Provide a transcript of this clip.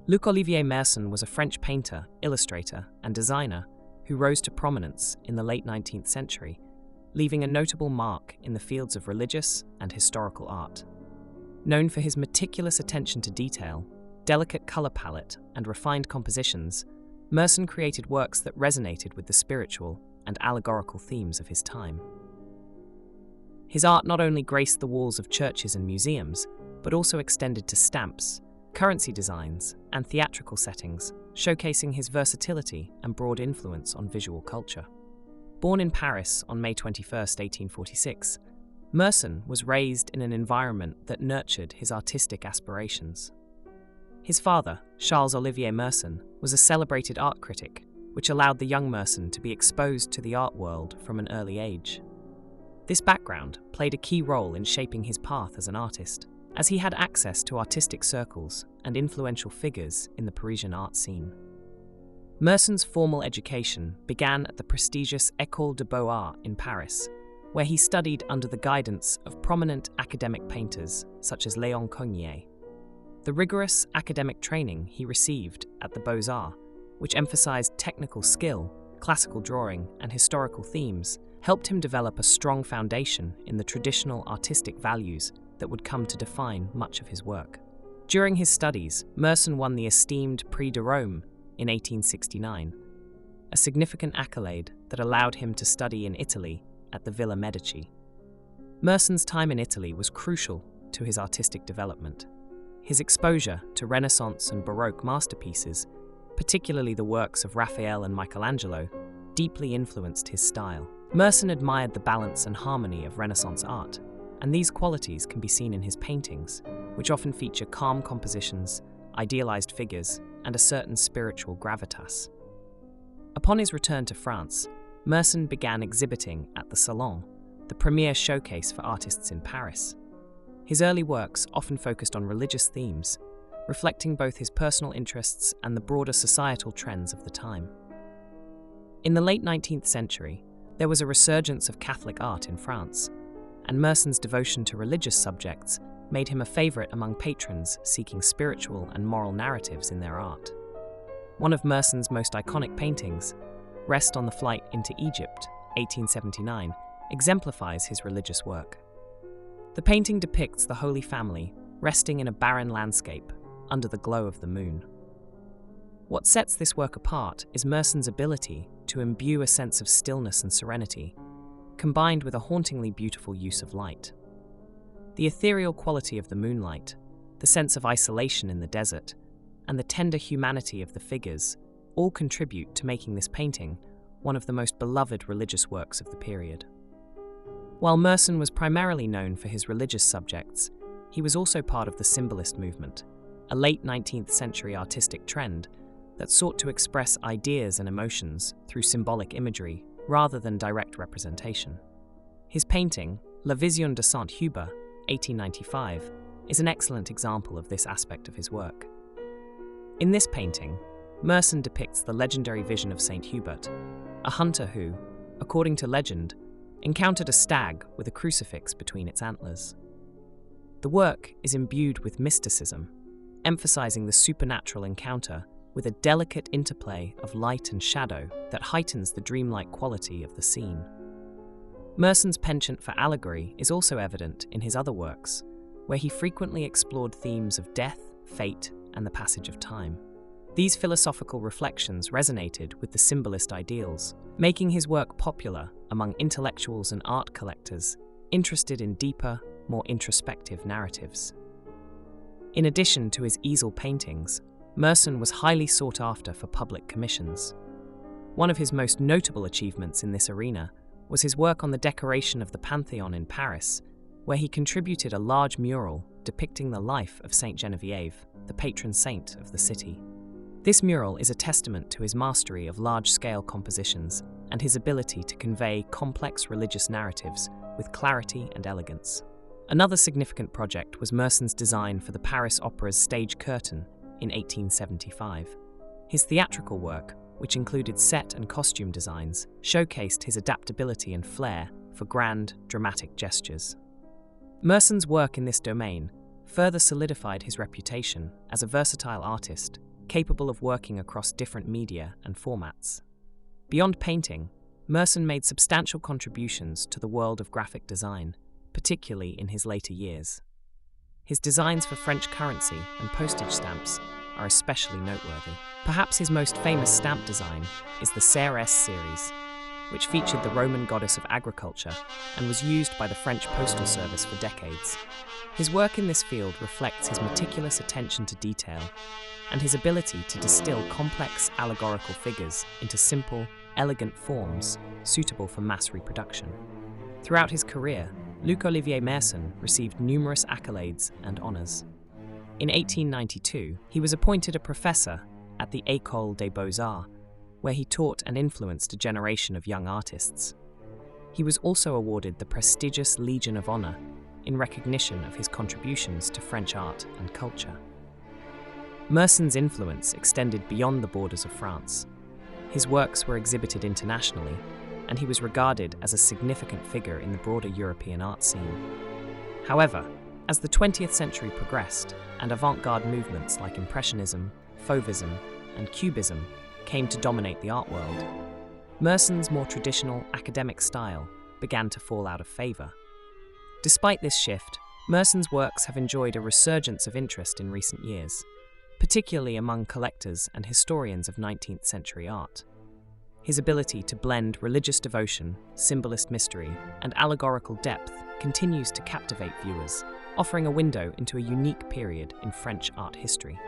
Luc-Olivier Merson was a French painter, illustrator, and designer who rose to prominence in the late 19th century, leaving a notable mark in the fields of religious and historical art. Known for his meticulous attention to detail, delicate color palette, and refined compositions, Merson created works that resonated with the spiritual and allegorical themes of his time. His art not only graced the walls of churches and museums, but also extended to stamps, currency designs, and theatrical settings, showcasing his versatility and broad influence on visual culture. Born in Paris on May 21, 1846, Merson was raised in an environment that nurtured his artistic aspirations. His father, Charles-Olivier Merson, was a celebrated art critic, which allowed the young Merson to be exposed to the art world from an early age. This background played a key role in shaping his path as an artist, as he had access to artistic circles and influential figures in the Parisian art scene. Merson's formal education began at the prestigious École de Beaux-Arts in Paris, where he studied under the guidance of prominent academic painters such as Léon Cogniet. The rigorous academic training he received at the Beaux-Arts, which emphasized technical skill, classical drawing, and historical themes, helped him develop a strong foundation in the traditional artistic values that would come to define much of his work. During his studies, Merson won the esteemed Prix de Rome in 1869, a significant accolade that allowed him to study in Italy at the Villa Medici. Merson's time in Italy was crucial to his artistic development. His exposure to Renaissance and Baroque masterpieces, particularly the works of Raphael and Michelangelo, deeply influenced his style. Merson admired the balance and harmony of Renaissance art, and these qualities can be seen in his paintings, which often feature calm compositions, idealized figures, and a certain spiritual gravitas. Upon his return to France, Merson began exhibiting at the Salon, the premier showcase for artists in Paris. His early works often focused on religious themes, reflecting both his personal interests and the broader societal trends of the time. In the late 19th century, there was a resurgence of Catholic art in France, and Merson's devotion to religious subjects made him a favorite among patrons seeking spiritual and moral narratives in their art. One of Merson's most iconic paintings, Rest on the Flight into Egypt, 1879, exemplifies his religious work. The painting depicts the Holy Family resting in a barren landscape under the glow of the moon. What sets this work apart is Merson's ability to imbue a sense of stillness and serenity, combined with a hauntingly beautiful use of light. The ethereal quality of the moonlight, the sense of isolation in the desert, and the tender humanity of the figures all contribute to making this painting one of the most beloved religious works of the period. While Merson was primarily known for his religious subjects, he was also part of the Symbolist movement, a late 19th century artistic trend that sought to express ideas and emotions through symbolic imagery rather than direct representation. His painting, La Vision de Saint-Hubert, 1895, is an excellent example of this aspect of his work. In this painting, Merson depicts the legendary vision of Saint Hubert, a hunter who, according to legend, encountered a stag with a crucifix between its antlers. The work is imbued with mysticism, emphasizing the supernatural encounter with a delicate interplay of light and shadow that heightens the dreamlike quality of the scene. Merson's penchant for allegory is also evident in his other works, where he frequently explored themes of death, fate, and the passage of time. These philosophical reflections resonated with the symbolist ideals, making his work popular among intellectuals and art collectors interested in deeper, more introspective narratives. In addition to his easel paintings, Merson was highly sought after for public commissions. One of his most notable achievements in this arena was his work on the decoration of the Pantheon in Paris, where he contributed a large mural depicting the life of Saint Geneviève, the patron saint of the city. This mural is a testament to his mastery of large-scale compositions and his ability to convey complex religious narratives with clarity and elegance. Another significant project was Merson's design for the Paris Opera's stage curtain in 1875. His theatrical work, which included set and costume designs, showcased his adaptability and flair for grand, dramatic gestures. Merson's work in this domain further solidified his reputation as a versatile artist capable of working across different media and formats. Beyond painting, Merson made substantial contributions to the world of graphic design, particularly in his later years. His designs for French currency and postage stamps are especially noteworthy. Perhaps his most famous stamp design is the Ceres series, which featured the Roman goddess of agriculture and was used by the French postal service for decades. His work in this field reflects his meticulous attention to detail and his ability to distill complex allegorical figures into simple, elegant forms suitable for mass reproduction. Throughout his career, Luc-Olivier Merson received numerous accolades and honours. In 1892, he was appointed a professor at the École des Beaux-Arts, where he taught and influenced a generation of young artists. He was also awarded the prestigious Legion of Honor in recognition of his contributions to French art and culture. Merson's influence extended beyond the borders of France. His works were exhibited internationally, and he was regarded as a significant figure in the broader European art scene. However, as the 20th century progressed and avant-garde movements like Impressionism, Fauvism, and Cubism came to dominate the art world, Merson's more traditional academic style began to fall out of favour. Despite this shift, Merson's works have enjoyed a resurgence of interest in recent years, particularly among collectors and historians of 19th century art. His ability to blend religious devotion, symbolist mystery, and allegorical depth continues to captivate viewers, offering a window into a unique period in French art history.